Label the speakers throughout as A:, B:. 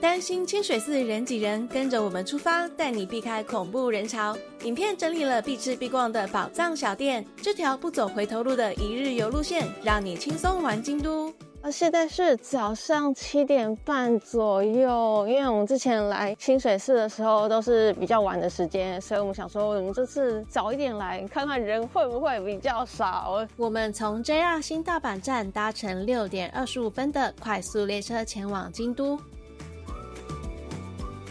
A: 擔心清水寺人擠人，跟着我們出發，帶你避開恐怖人潮。影片整理了必吃必逛的寶藏小店，這條不走回頭路的一日遊路線，讓你輕鬆玩京都。
B: 現在是早上7點半左右，因為我們之前來清水寺的時候都是比較晚的時間，所以我們想說我們這次早一點來看看人會不會比較少。
A: 我們從 JR 新大阪站搭乘6點25分的快速列車前往京都。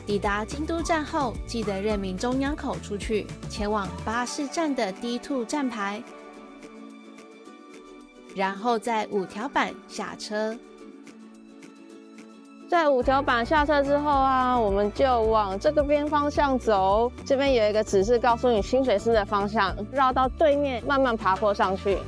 A: 抵達京都站後，記得認明中央口出去，前往巴士站的 D2 站牌，然後在5條坂下車。
B: 在5條坂下車之後啊，我們就往這個邊方向走。這邊有一個指示告訴你清水寺的方向，繞到對面慢慢爬坡上去。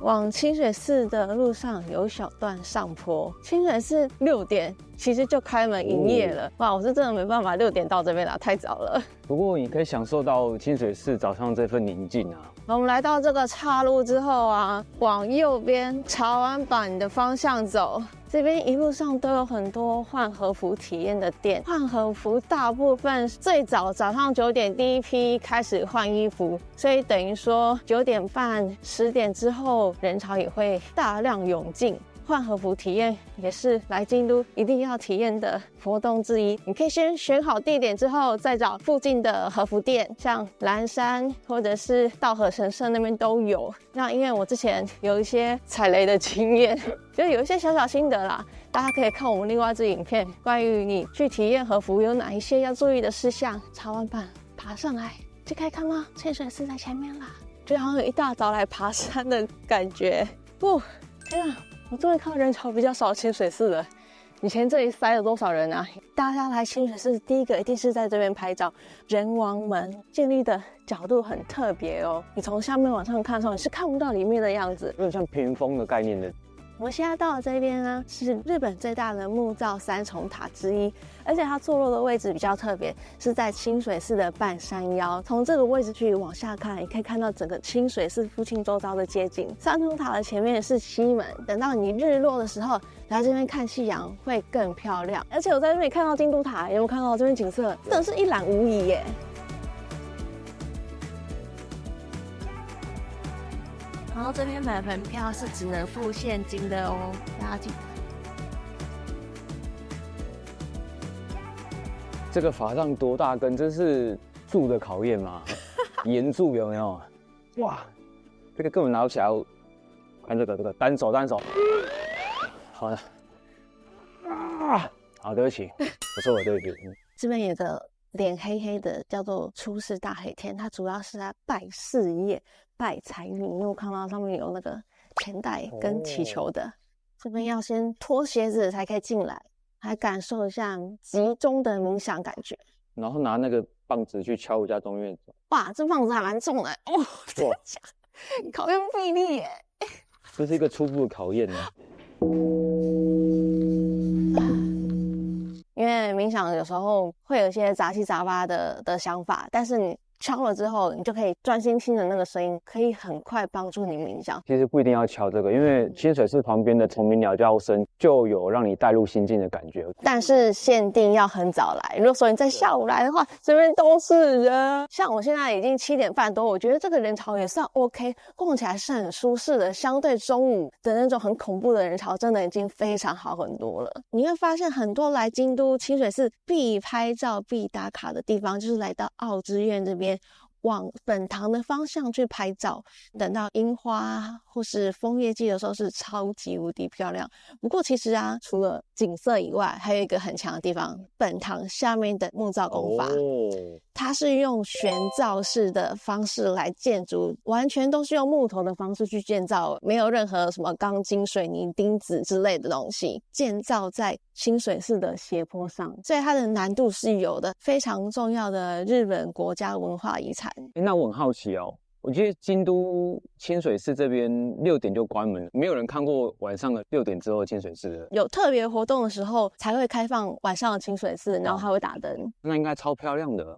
B: 往清水寺的路上有小段上坡。清水寺6點其實就開門營業了。哇，我是真的沒辦法6點到這邊啦，太早了。
C: 不過你可以享受到清水寺早上這份寧靜啊。
B: 我們來到這個岔路之後啊，往右邊茶碗坂的方向走。這邊一路上都有很多換和服體驗的店，換和服大部分最早早上9點第一批開始換衣服，所以等於說9點半、10點之後人潮也會大量湧進。換和服體驗也是來京都一定要體驗的活動之一。你可以先選好地點之後，再找附近的和服店，像嵐山或者是稻荷神社那邊都有。那因為我之前有一些踩雷的經驗，就有一些小小心得啦，大家可以看我們另外一支影片，關於你去體驗和服有哪一些要注意的事項。茶碗坂爬上來就可以看到清水寺在前面啦，就好像有一大早來爬山的感覺。天啊！我終於看到人潮比較少的清水寺了。以前這裡塞了多少人啊？大家來清水寺第一個一定是在這邊拍照。人王門建立的角度很特別哦，你從下面往上看的時候，你是看不到裡面的樣子，
C: 有點像屏風的概念的。
B: 我們現在到了這邊呢，是日本最大的木造3重塔之一，而且它坐落的位置比較特別，是在清水寺的半山腰。從這個位置去往下看，你可以看到整個清水寺附近周遭的街景。3重塔的前面是西門，等到你日落的时候來這邊看夕陽會更漂亮。而且我在這邊看到京都塔，有沒有看到這邊景色？真的是一覽無遺耶。
A: 然後這邊買門票是只能付現金的哦，大家記得。
C: 這個法杖多大根？這是柱的考驗嗎？岩柱有沒有？哇，這個根本拿不起来。看這個單手，好的。好，對不起，我說我對不起。
B: 這邊有個臉黑黑的，叫做出世大黑天，它主要是在拜事業、拜財運。因為我看到上面有那個錢袋跟祈求的，這邊要先脫鞋子才可以進來，還感受一下集中的冥想感覺。
C: 然後拿那個棒子去敲一下中院。
B: 哇，這棒子還蠻重的哦！哇，考驗臂力耶！
C: 這是一個初步的考驗呢。
B: 因為冥想有時候會有一些雜七雜八的想法，但是你敲了之後，你就可以專心聽着那個聲音，可以很快幫助你冥想。其
C: 實不一定要敲這個，因為清水寺旁邊的蟲鳴鳥叫聲就有讓你帶入心境的感覺。
B: 但是限定要很早來，如果說你在下午來的話，這邊都是人。像我現在已經7點半多，我覺得這個人潮也算 OK， 逛起來是很舒適的。相對中午的那種很恐怖的人潮，真的已經非常好很多了。你會發現很多來京都清水寺必拍照必打卡的地方，就是來到奧之院這邊，往本堂的方向去拍照，等到櫻花或是楓葉季的時候是超級無敵漂亮。不過其實啊，除了景色以外，還有一個很強的地方，本堂下面的木造工法，它是用懸造式的方式來建築，完全都是用木頭的方式去建造，沒有任何什麼鋼筋、水泥、釘子之類的東西，建造在清水寺的斜坡上，所以它的難度是有的，非常重要的日本國家文化遺產。
C: 那我很好奇哦，我觉得京都清水寺這邊6點就關門了，沒有人看過晚上的6點之後的清水寺了。
B: 有特別活動的時候才會開放晚上的清水寺，然後還會打燈。
C: 那應該超漂亮的。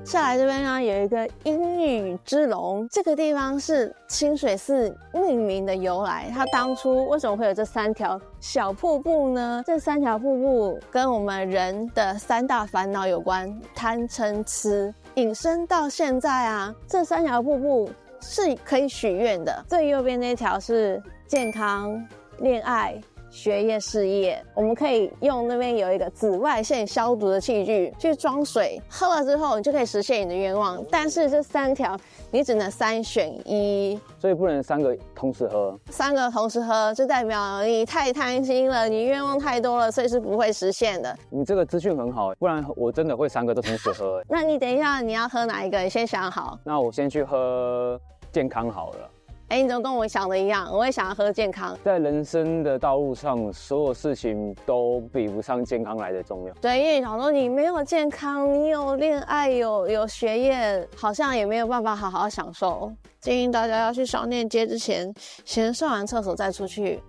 B: 下來這邊呢，有一個陰雨之龍，這個地方是清水寺命名的由來。它當初為什麼會有這3條小瀑布呢？這3條瀑布跟我們人的3大煩惱有關：貪、嗔、癡。引申到現在啊，這3條瀑布是可以許願的。最右邊那條是健康、戀愛、學業事業，我們可以用那邊有一個紫外線消毒的器具去裝水，喝了之後你就可以實現你的願望。但是這3條你只能3選1，
C: 所以不能3個同時喝。
B: 3個同時喝就代表你太貪心了，你願望太多了，所以是不會實現的。
C: 你這個資訊很好，不然我真的會3個都同時喝。
B: 那你等一下你要喝哪一個？你先想好。
C: 那我先去喝健康好了。
B: 你怎麼跟我想的一樣？我也想要喝健康。
C: 在人生的道路上，所有事情都比不上健康來的重要。
B: 對，因為想說你沒有健康，你有戀愛，有學業，好像也沒有辦法好好享受。建議大家要去商店街之前，先上完廁所再出去。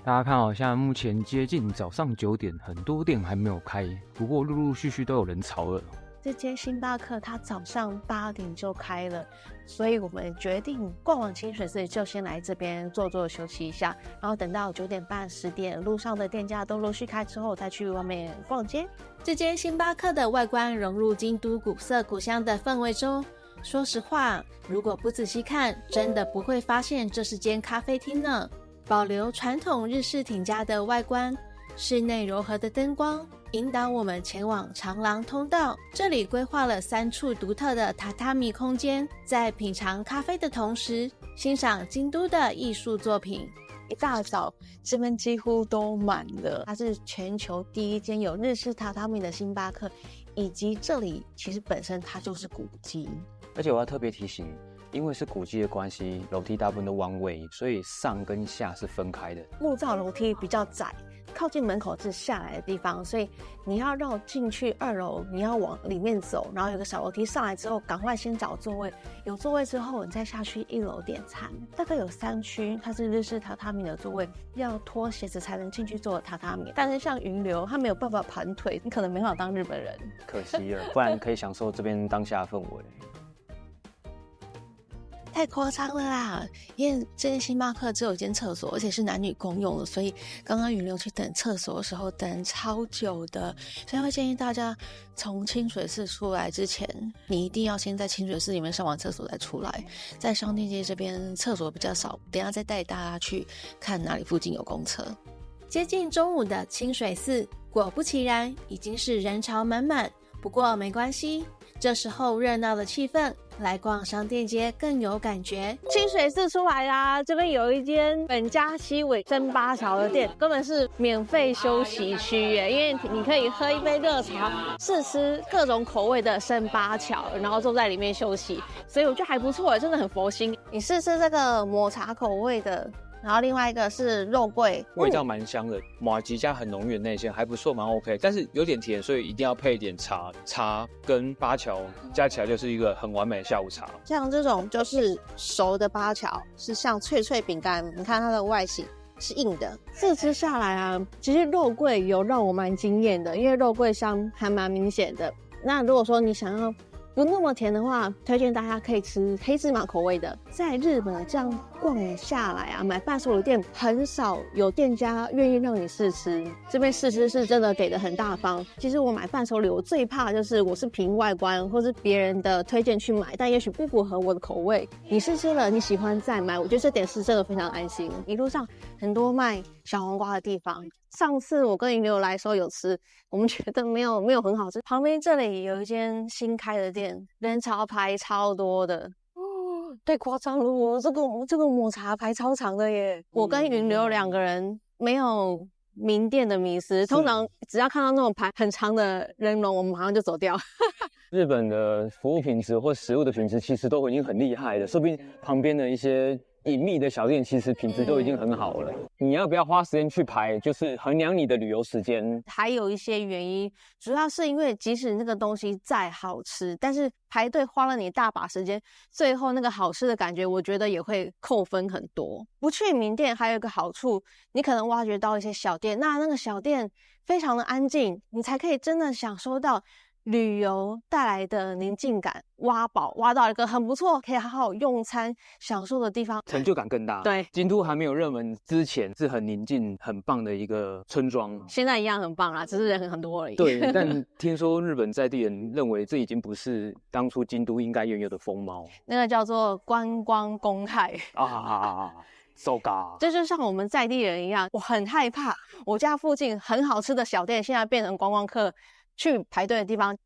D: 大家看好，現在目前接近早上9點，很多店還沒有開，不過陸陸續續都有人潮了。
A: 這間星巴克它早上8點就開了，所以我們決定逛完清水寺就先來這邊坐休息一下，然後等到9點半10點路上的店家都陸續開之後，再去外面逛街。這間星巴克的外觀融入京都古色古香的氛圍中，說實話，如果不仔細看，真的不會發現這是間咖啡廳呢。保留傳統日式町家的外觀，室內柔和的燈光引導我們前往長廊通道，這裡規劃了3處獨特的榻榻米空間，在品嘗咖啡的同時，欣賞京都的藝術作品。一大早這邊幾乎都滿了，它是全球第一間有日式榻榻米的星巴克，以及這裡其實本身它就是古蹟。
C: 而且我要特別提醒，因為是古蹟的關係，樓梯大部分都彎位，所以上跟下是分開的。
A: 木造樓梯比較窄，靠近门口是下來的地方，所以你要繞進去2樓，你要往裡面走，然後有個小樓梯上來之後，趕快先找座位，有座位之後你再下去1樓點餐。大概有3區，它是日式榻榻米的座位，要脫鞋子才能進去坐榻榻米。但是像雲流，他沒有辦法盤腿，你可能沒法當日本人，
C: 可惜了，不然可以享受這邊當下的氛圍。
A: 太誇張了啦！因為這間星巴克只有一間廁所，而且是男女公用的，所以剛剛雲流去等廁所的時候等超久的，所以會建議大家從清水寺出來之前，你一定要先在清水寺裡面上完廁所再出來。在商店街這邊廁所比較少，等一下再帶大家去看哪裡附近有公廁。接近中午的清水寺，果不其然已經是人潮滿滿，不過沒關係，這時候熱鬧的氣氛，來逛商店街更有感覺。
B: 清水寺出來啦，這邊有一間本家西尾生八橋的店，根本是免費休息區耶，因為你可以喝一杯熱茶，試吃各種口味的生八橋，然後坐在裡面休息，所以我覺得還不錯耶，真的很佛心。你試試這個抹茶口味的。然後另外一個是肉桂，
E: 味道蠻香的，麻糬加很濃郁的內餡還不錯，蠻 OK， 但是有點甜，所以一定要配一點茶，茶跟八橋加起來就是一個很完美的下午茶。
B: 像這種就是熟的八橋，是像脆脆餅乾，你看它的外形是硬的。這吃下來啊，其實肉桂有讓我蠻驚豔的，因為肉桂香還蠻明顯的。那如果說你想要不那麼甜的話，推薦大家可以吃黑芝麻口味的。在日本這樣逛下來啊，買伴手禮店很少有店家願意讓你試吃，這邊試吃是真的給的很大方。其實我買伴手禮，我最怕的就是我是憑外觀或是別人的推薦去買，但也許不符合我的口味。你試吃了，你喜歡再買，我覺得這點是真的非常安心。一路上很多賣小黃瓜的地方，上次我跟雲流來的時候有吃，我們覺得沒有很好吃。旁邊這裡有一間新開的店，人潮排超多的。太誇張了，我這個抹茶排超長的耶。我跟雲流2個人沒有名店的迷思，通常只要看到那種排很長的人龍，我們馬上就走掉。
C: 日本的服務品質或食物的品質其實都已經很厲害了，說不定旁邊的一些隱秘的小店其實品質都已經很好了。你要不要花时間去排，就是衡量你的旅遊時間。
B: 還有一些原因，主要是因為即使那個東西再好吃，但是排隊花了你大把時間，最後那個好吃的感覺我覺得也會扣分很多。不去名店還有一個好處，你可能挖掘到一些小店，那個小店非常的安靜，你才可以真的享受到旅遊帶來的寧靜感挖寶，挖到一個很不錯，可以好好用餐享受的地方，
E: 成就感更大。
B: 对，
E: 京都還沒有熱門之前是很寧靜、很棒的一個村莊，
B: 現在一樣很棒啦，只是人很多而已。
E: 對，但聽說日本在地人認為這已經不是當初京都應該擁有的風貌，
B: 那個叫做觀光公害
E: so ga，
B: 這就像我們在地人一樣，我很害怕我家附近很好吃的小店現在變成觀光客去排隊的地方。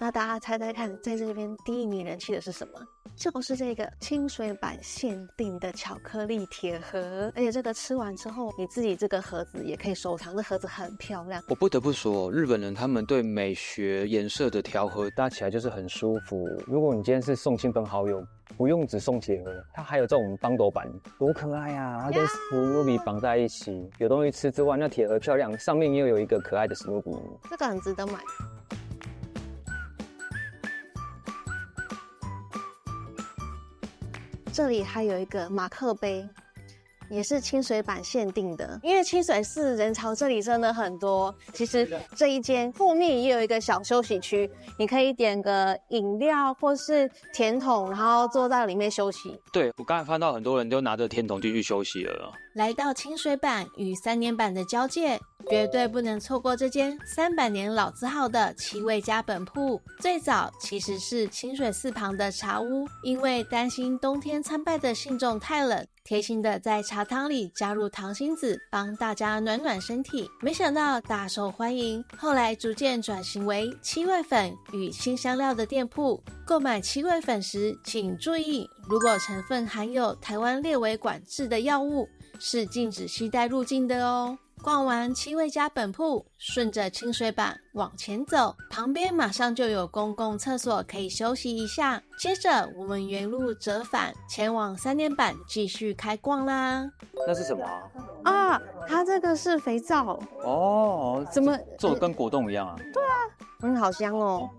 B: 那大家猜猜看，在這邊第一名人氣的是什麼？就是這個清水板限定的巧克力鐵盒，而且這個吃完之後，你自己這個盒子也可以收藏，這盒子很漂亮。
E: 我不得不說，日本人他們對美學顏色的調和
C: 搭起來就是很舒服。如果你今天是送親朋好友，不用只送鐵盒，它還有這種邦斗板，多可愛啊！它跟史努比綁在一起，有東西吃之外，那鐵盒漂亮，上面又有一個可愛的史努比，
B: 這個很值得買。這裡還有一個馬克杯，也是清水板限定的。因為清水寺人潮這裡真的很多，其實這一間後面也有一個小休息區，你可以點個飲料或是甜筒，然後坐在裡面休息。
E: 對，我剛才看到很多人都拿着甜筒進去休息了。
A: 來到清水板與3年坂的交界，絕對不能錯過這間300年老字號的七味家本鋪。最早其實是清水寺旁的茶屋，因為擔心冬天參拜的信眾太冷，貼心的在茶湯裡加入糖心子，幫大家暖暖身體。沒想到大受歡迎，後來逐漸轉型為七味粉與辛香料的店鋪。購買七味粉時，請注意，如果成分含有台灣列為管制的藥物，是禁止攜帶入境的哦。逛完七味家本鋪，順着清水板往前走，旁邊馬上就有公共廁所可以休息一下。接着我們原路折返，前往3年坂繼續開逛啦。
E: 那是什麼
B: 啊？它這個是肥皂
E: 哦，
B: 怎麼
E: 做得跟果凍一樣啊？
B: 對啊，好香哦。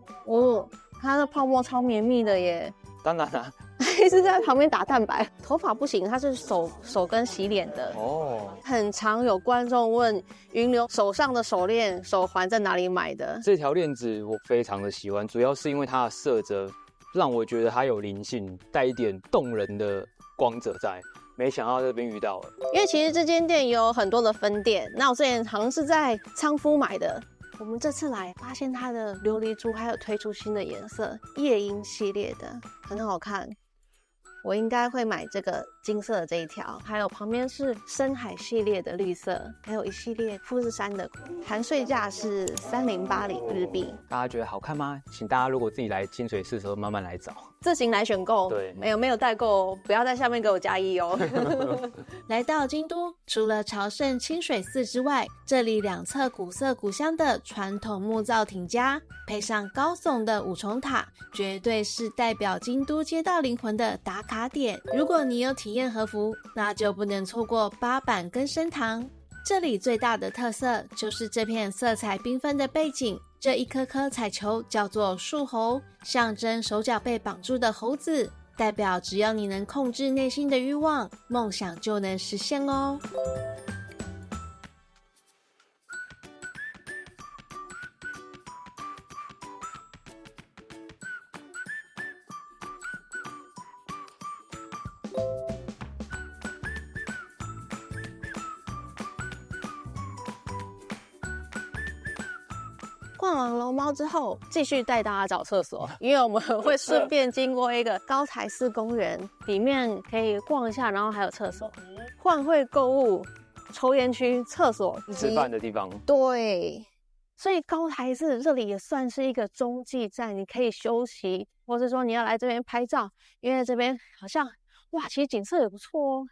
B: 它的泡沫超綿密的耶。
E: 當然啦。
B: 一直在旁邊打蛋白，頭髮不行，它是手跟洗臉的
E: 哦。
B: 很常有觀眾問雲流手上的手鏈、手環在哪裡買的？
E: 這條鏈子我非常的喜歡，主要是因為它的色澤讓我覺得它有靈性，帶一點動人的光澤在。沒想到這邊遇到了，
B: 因為其實這間店有很多的分店，那我之前好像是在倉敷買的。我們這次來發現它的琉璃珠還有推出新的顏色，夜鶯系列的很好看。我應該會買這個金色的這一條，還有旁邊是深海系列的綠色，還有一系列富士山的。含稅價是3080日幣。
C: 大家覺得好看嗎？請大家如果自己來清水寺的時候慢慢來找，
B: 自行來選購。
C: 對，
B: 沒有代購，不要在下面給我加一哦。
A: 來到京都，除了朝聖清水寺之外，這裡兩側古色古香的傳統木造町家，配上高聳的五重塔，絕對是代表京都街道靈魂的打卡點。如果你有體驗和服，那就不能錯過八坂根生堂。這裡最大的特色就是這片色彩繽紛的背景，這一顆顆彩球叫做樹猴，象徵手腳被綁住的猴子，代表只要你能控制內心的慾望，夢想就能實現哦。
B: 逛完龍貓之後，繼續帶大家找廁所，因為我們會順便經過一個高台寺公園，裡面可以逛一下，然後還有廁所、換匯購物、抽菸區、廁所、
C: 吃飯的地方。
B: 對，所以高台寺這裡也算是一個中繼站，你可以休息，或是說你要來這邊拍照，因為這邊好像哇，其實景色也不錯哦。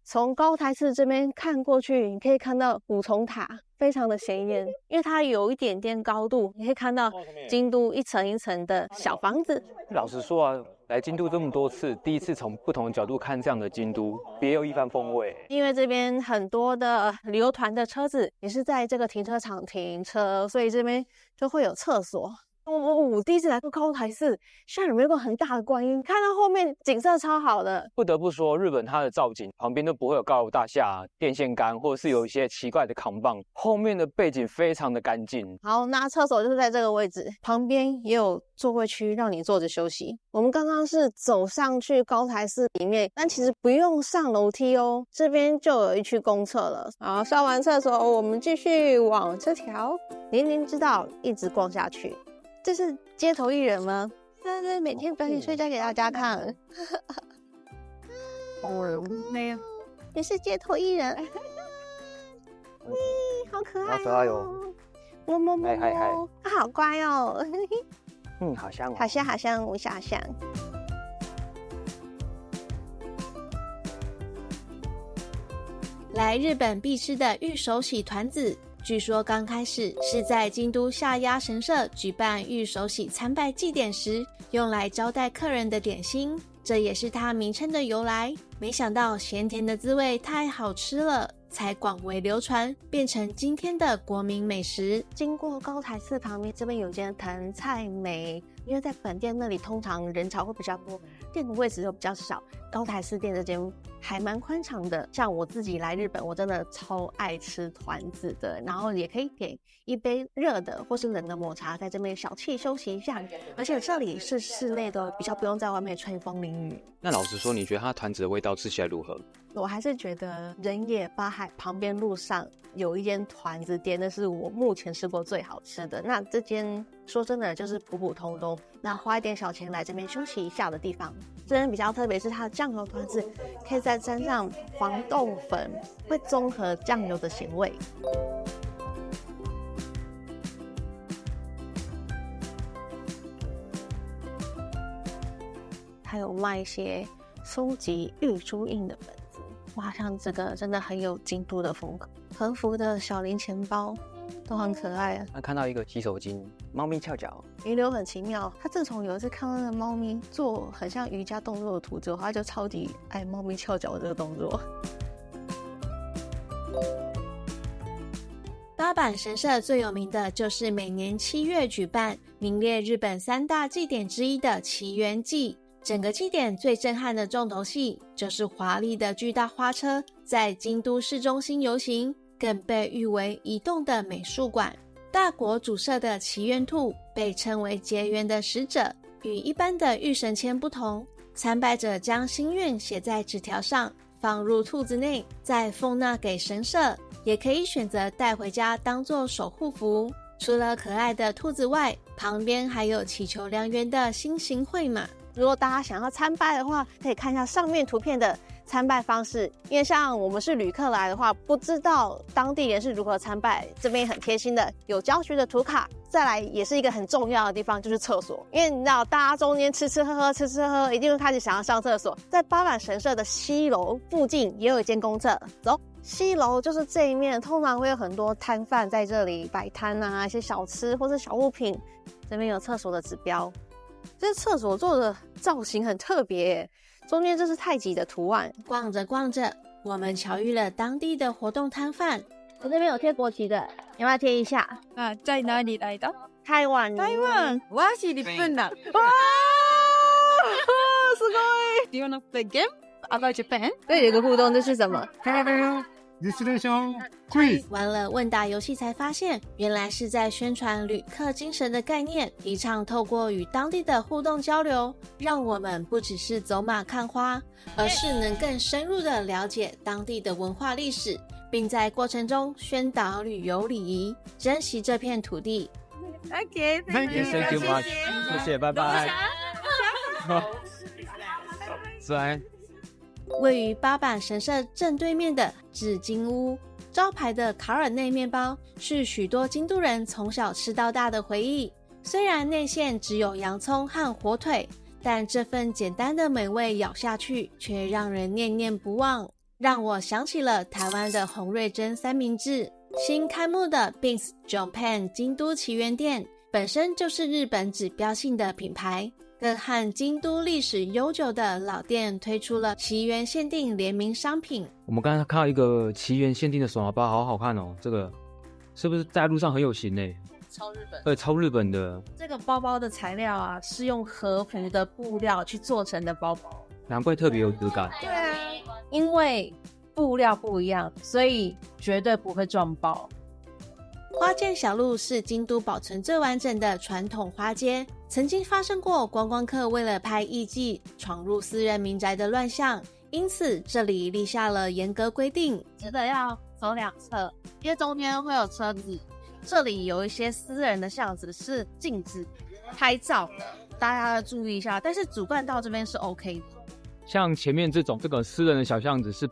B: 從高台寺這邊看過去，你可以看到五重塔，非常的顯眼，因為它有一點點高度，你可以看到京都一層一層的小房子。
C: 老實說啊，來京都這麼多次，第一次從不同的角度看這樣的京都，別有一番風味。
B: 因為這邊很多的旅遊團的車子也是在這個停車場停車，所以這邊就會有廁所。我第一次來過高台寺，下面有一個很大的觀音，看到後面景色超好的。
C: 不得不說，日本它的造景旁邊都不會有高樓大廈、電線桿，或者是有一些奇怪的扛棒，後面的背景非常的乾淨。
B: 好，那廁所就是在這個位置，旁邊也有座位區讓你坐着休息。我們剛剛是走上去高台寺裡面，但其實不用上樓梯哦，這邊就有一區公廁了。好，上完廁所，我們繼續往這條林林之道一直逛下去。這是街頭藝人嗎？他是每天表演睡覺給大家看。沒有，也是街頭藝人。好可愛、哦，好可愛哦！摸摸摸，嗨，好乖哦。
C: 好香哦，
B: 好香，好香，我好香。
A: 來日本必吃的御手洗團子。據說剛開始是在京都下鴨神社舉辦御手洗參拜祭典時，用來招待客人的點心，這也是它名稱的由來。沒想到鹹甜的滋味太好吃了，才廣為流傳，變成今天的國民美食。
B: 經過高台寺旁邊，這邊有間藤菜梅，因為在本店那裡通常人潮會比較多，店的位置又比較少。高台寺店這間還蠻寬敞的，像我自己來日本，我真的超愛吃團子的，然後也可以點一杯熱的或是冷的抹茶，在這邊小憩休息一下。而且這裡是室內的，比較不用在外面吹風淋雨。
E: 那老實說，你覺得它團子的味道吃起來如何？
B: 我還是覺得人野八海旁邊路上有一間團子店，那是我目前吃過最好吃的。那這間說真的就是普普通通，那花一點小錢來這邊休息一下的地方。這邊比較特別是它的醬油團子，可以再沾上黃豆粉，會綜合醬油的鹹味。還有賣一些收集玉珠印的本子，哇，像这個真的很有京都的風格。和服的小零錢包都很可愛啊。
C: 看到一個洗手巾，貓咪翹腳，
B: 名流很奇妙。他自從有一次看到那個貓咪做很像瑜伽動作的圖之後，他就超級愛貓咪翹腳的這個動作。
A: 八坂神社最有名的就是每年7月舉辦，名列日本3大祭典之一的祇園祭。整個祭典最震撼的重頭戲，就是華麗的巨大花車在京都市中心遊行，更被譽為移動的美術館。大國主社的祇園兔被稱為結緣的使者，與一般的御神籤不同，參拜者將心願寫在紙條上，放入兔子內，再奉納給神社，也可以選擇帶回家當做守護符。除了可愛的兔子外，旁邊還有祈求良緣的心形繪馬。
B: 如果大家想要參拜的話，可以看一下上面圖片的參拜方式，因為像我們是旅客來的話，不知道當地人是如何參拜，這邊很貼心的有教學的圖卡。再來也是一個很重要的地方，就是廁所，因為你知道大家中間吃吃喝喝，一定會開始想要上廁所。在八坂神社的西樓附近也有一間公廁，走，西樓就是這一面，通常會有很多攤販在這裡擺攤啊，一些小吃或是小物品。這邊有廁所的指標。這廁所做的造型很特別耶，中間這是太極的圖案。
A: 逛着逛着，我們巧遇了當地的活動攤販。
B: 我這邊有貼國旗的，要不要貼一下？
F: 啊，在哪裡來的？
B: 台灣。台灣。
F: 我是日本人。哇！すごい。Do you wanna play game about Japan？
B: 對，有個互動，這是什麼？
A: 玩了問答遊戲才發現，原來是在宣傳旅客精神的概念，提倡透過與當地的互動交流，讓我們不只是走馬看花，而是能更深入的了解當地的文化歷史，並在過程中宣導旅遊禮儀，珍惜這片土地。
F: OK，Thank
C: you much，謝謝，拜拜。
D: 拜。
A: 位於八坂神社正對面的至金屋，招牌的卡爾內麵包是許多京都人從小吃到大的回憶。雖然內餡只有洋蔥和火腿，但這份簡單的美味咬下去卻讓人念念不忘，讓我想起了台灣的洪瑞珍三明治。新開幕的 Beans Japan 京都祇園店本身就是日本指標性的品牌，更和京都歷史悠久的老店推出了祇園限定聯名商品。
D: 我們剛才看到一個祇園限定的手拿包，好好看哦！這個是不是在路上很有型呢？
A: 超日本，
D: 對，超日本的。
A: 这个包包的材料啊，是用和服的布料去做成的包包，
D: 难怪特別有質感。
A: 对啊，因為布料不一樣，所以絕對不會撞包。花見小路是京都保存最完整的傳統花街，曾經發生過觀光客為了拍藝伎闖入私人民宅的亂象，因此這裡立下了嚴格規定，記得要走兩側，因為中間會有車子。這裡有一些私人的巷子是禁止拍照的，大家要注意一下。但是主幹道這邊是 OK 的。
D: 像前面這個私人的小巷子是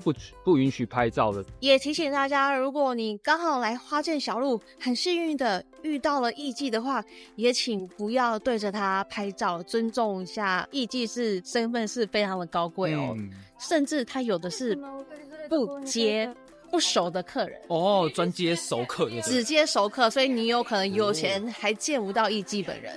D: 不允許拍照的。
A: 也提醒大家，如果你剛好來花見小路，很幸運的遇到了藝伎的話，也請不要對着他拍照，尊重一下藝伎是身份是非常的高貴哦。甚至他有的是不接不熟的客人
E: 哦，專接熟客，
A: 只接熟客，所以你有可能有錢還見不到藝伎本人。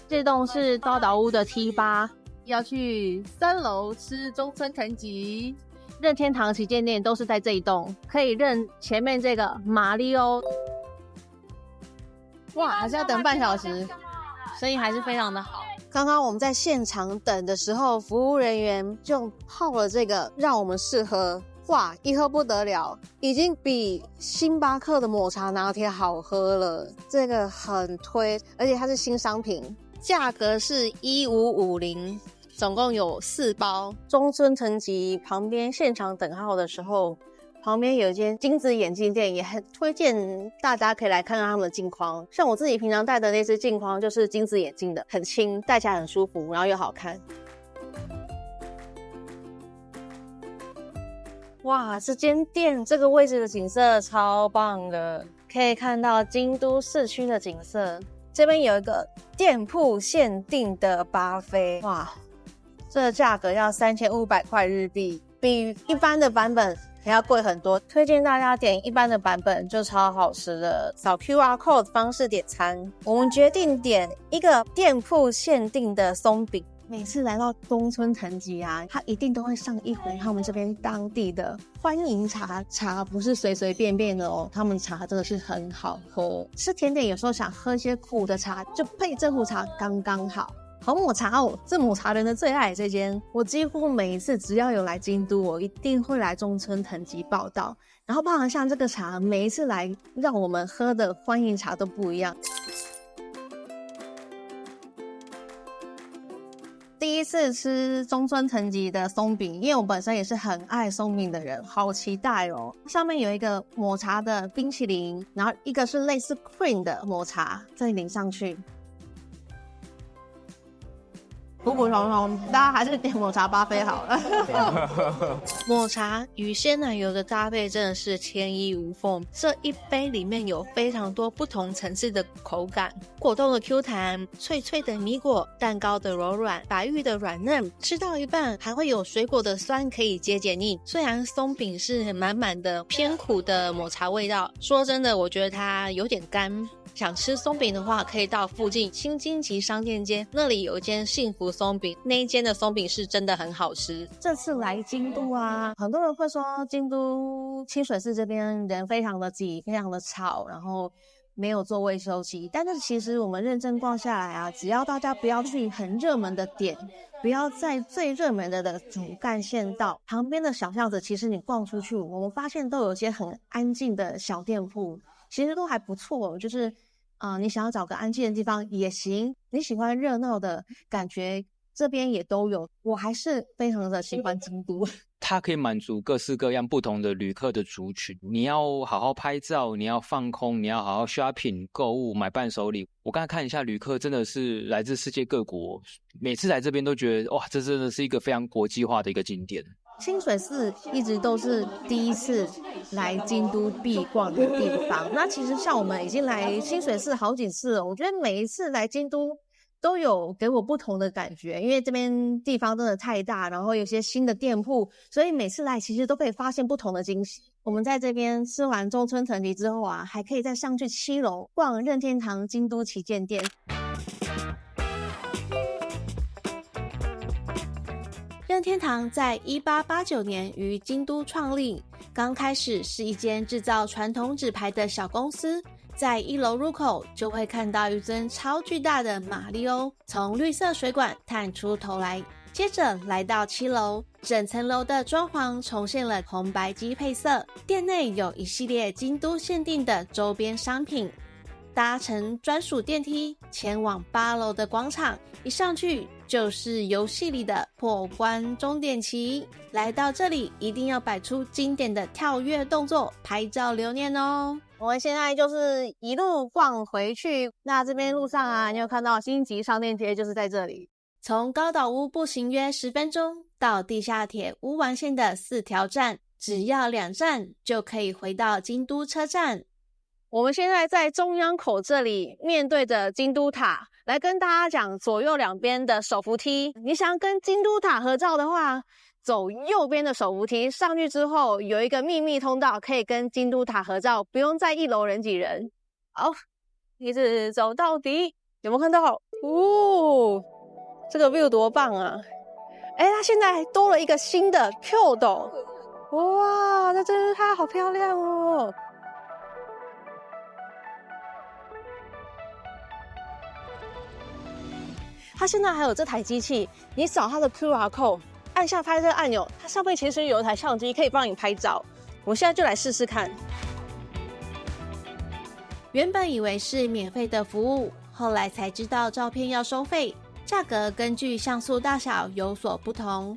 A: 這棟是高島屋的 T8， 要去3樓吃中村藤吉。任天堂旗艦店都是在這一棟，可以認前面這個馬里歐。哇，還是要等半小時，生意還是非常的好。剛剛我們在現場等的時候，服務人員就泡了這個讓我們試喝。哇，一喝不得了，已經比星巴克的抹茶拿鐵好喝了。這個很推，而且它是新商品。價格是1550，總共有4包。中村藤吉旁邊現場等號的時候，旁邊有一間金子眼鏡店，也很推薦大家可以來看看他們的鏡框。像我自己平常戴的那只鏡框就是金子眼鏡的，很輕，戴起來很舒服，然後又好看。哇，這間店這個位置的景色超棒的，可以看到京都市區的景色。這邊有一個店鋪限定的巴菲，哇，這個價格要3500塊日幣，比一般的版本還要貴很多。推薦大家點一般的版本，就超好吃的。掃 QR code 方式點餐，我們決定點一個店鋪限定的鬆餅。每次來到中村藤吉啊，他一定都會上一壺他們這邊當地的歡迎茶，茶不是隨隨便便的哦，他們茶真的是很好喝。吃甜點有時候想喝一些苦的茶，就配這壺茶剛剛好。好抹茶哦，這抹茶人的最愛這間，我幾乎每一次只要有來京都，我一定會來中村藤吉報到。然後包含像這個茶，每一次來讓我們喝的歡迎茶都不一樣。第一次吃中村藤吉的鬆餅，因為我本身也是很愛鬆餅的人，好期待哦！上面有一個抹茶的冰淇淋，然後一個是類似 cream 的抹茶，再淋上去。普普通通，大家還是點抹茶巴菲好了。抹茶與鮮奶油的搭配真的是天衣無縫，這一杯裡面有非常多不同層次的口感，果凍的 Q 彈，脆脆的米果，蛋糕的柔軟，白玉的軟嫩，吃到一半還會有水果的酸可以解膩。雖然鬆餅是滿滿的偏苦的抹茶味道，說真的，我覺得它有點乾。想吃鬆餅的話，可以到附近新京極商店街，那裡有一間幸福鬆餅，那一間的鬆餅是真的很好吃。這次來京都啊，很多人會說京都清水寺這邊人非常的擠，非常的吵，然後沒有座位休息。但是其實我們認真逛下來啊，只要大家不要去很熱門的點，不要在最熱門的主幹線道旁邊的小巷子，其實你逛出去，我們發現都有一些很安靜的小店鋪，其實都還不錯，就是你想要找個安靜的地方也行，你喜歡熱鬧的感覺，這邊也都有。我還是非常的喜歡京都，
E: 它可以滿足各式各樣不同的旅客的族群。你要好好拍照，你要放空，你要好好 shopping 購物買伴手禮。我剛才看一下旅客真的是來自世界各國，每次來這邊都覺得哇，這真的是一個非常國際化的一個景點。
A: 清水寺一直都是第一次來京都必逛的地方。那其實像我們已經來清水寺好幾次了，我覺得每一次來京都都有給我不同的感覺，因為這邊地方真的太大，然後有些新的店鋪，所以每次來其實都可以發現不同的驚喜。我們在這邊吃完中村藤吉之後啊，還可以再上去7樓逛任天堂京都旗艦店。任天堂在1889年於京都創立，剛開始是一間製造傳統紙牌的小公司。在1樓入口就會看到一尊超巨大的馬里歐從綠色水管探出頭來。接着來到7樓，整層樓的裝潢重現了紅白機配色，店內有一系列京都限定的周邊商品。搭乘專屬電梯前往8樓的廣場，一上去就是遊戲裡的破關終點期。來到這裡一定要擺出經典的跳躍動作，拍照留念哦。
B: 我們現在就是一路逛回去，那這邊路上啊，你有看到星級商店街就是在這裡。
A: 從高島屋步行約10分鐘到地下鐵烏丸線的4條站，只要2站就可以回到京都車站。
B: 我們現在在中央口這裡，面對着京都塔，來跟大家講左右兩邊的手扶梯。你想跟京都塔合照的話，走右邊的手扶梯上去之後，有一個秘密通道可以跟京都塔合照，不用在1樓人擠人。好，一直走到底，有沒有看到？哦，這個 view 多棒啊！哎，它現在還多了一個新的 Q 斗，哇，這真是它好漂亮哦！它現在還有這台機器，你掃它的 QR code， 按下拍攝按鈕，它上面其實有一台相機可以幫你拍照。我現在就來試試看。
A: 原本以為是免費的服務，後來才知道照片要收費，價格根據像素大小有所不同。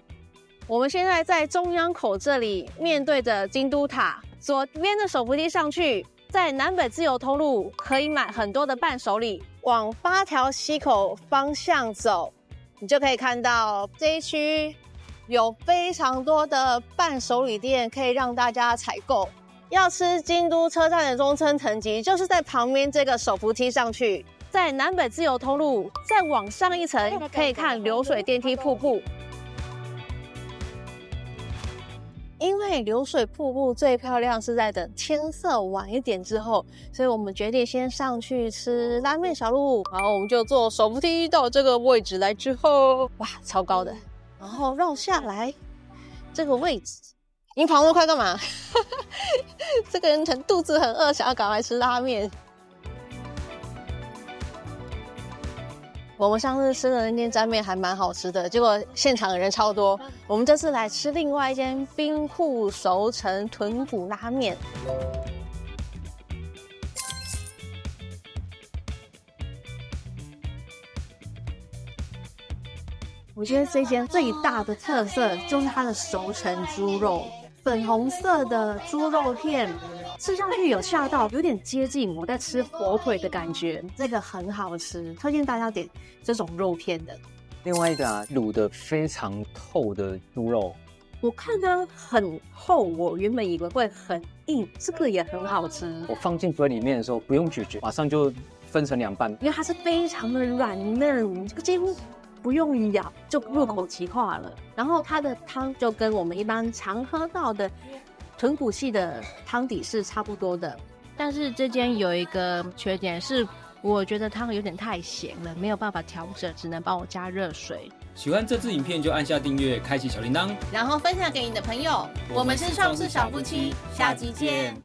B: 我們現在在中央口這裡，面對着京都塔，左邊的手扶梯上去，在南北自由通路可以買很多的伴手禮。往8條溪口方向走，你就可以看到這一區有非常多的伴手禮店可以讓大家採購。要吃京都車站的中村藤吉，就是在旁邊這個手扶梯上去，在南北自由通路再往上一層，可以看流水電梯瀑布。因為流水瀑布最漂亮是在等天色晚一點之後，所以我們決定先上去吃拉麵小路，然後我們就坐手扶梯到這個位置來之後，哇，超高的，然後繞下來這個位置。你跑那麼快幹嘛？這個人肚子很餓，想要趕快吃拉麵。我們上次吃的那間沾麵還蠻好吃的，結果現場的人超多。我們這次來吃另外一間兵庫熟成豚骨拉麵。我覺得這間最大的特色就是它的熟成豬肉，粉紅色的豬肉片，吃上去有嚇到，有點接近我在吃火腿的感覺，這個很好吃，推薦大家點這種肉片的。
C: 另外一個滷得非常透的豬肉，
B: 我看它很厚，我原本以為會很硬，這個也很好吃。
C: 我放進嘴裡面的時候不用咀嚼，馬上就分成2半，
B: 因為它是非常的軟嫩，這個幾乎不用咬就入口即化了。然後它的湯就跟我們一般常喝到的豚骨系的湯底是差不多的，但是這間有一個缺點是，我覺得湯有點太鹹了，沒有辦法調整，只能幫我加熱水。
G: 喜歡這支影片就按下訂閱，開啟小鈴鐺，
A: 然後分享給你的朋友。我們是創世小夫妻，下集見。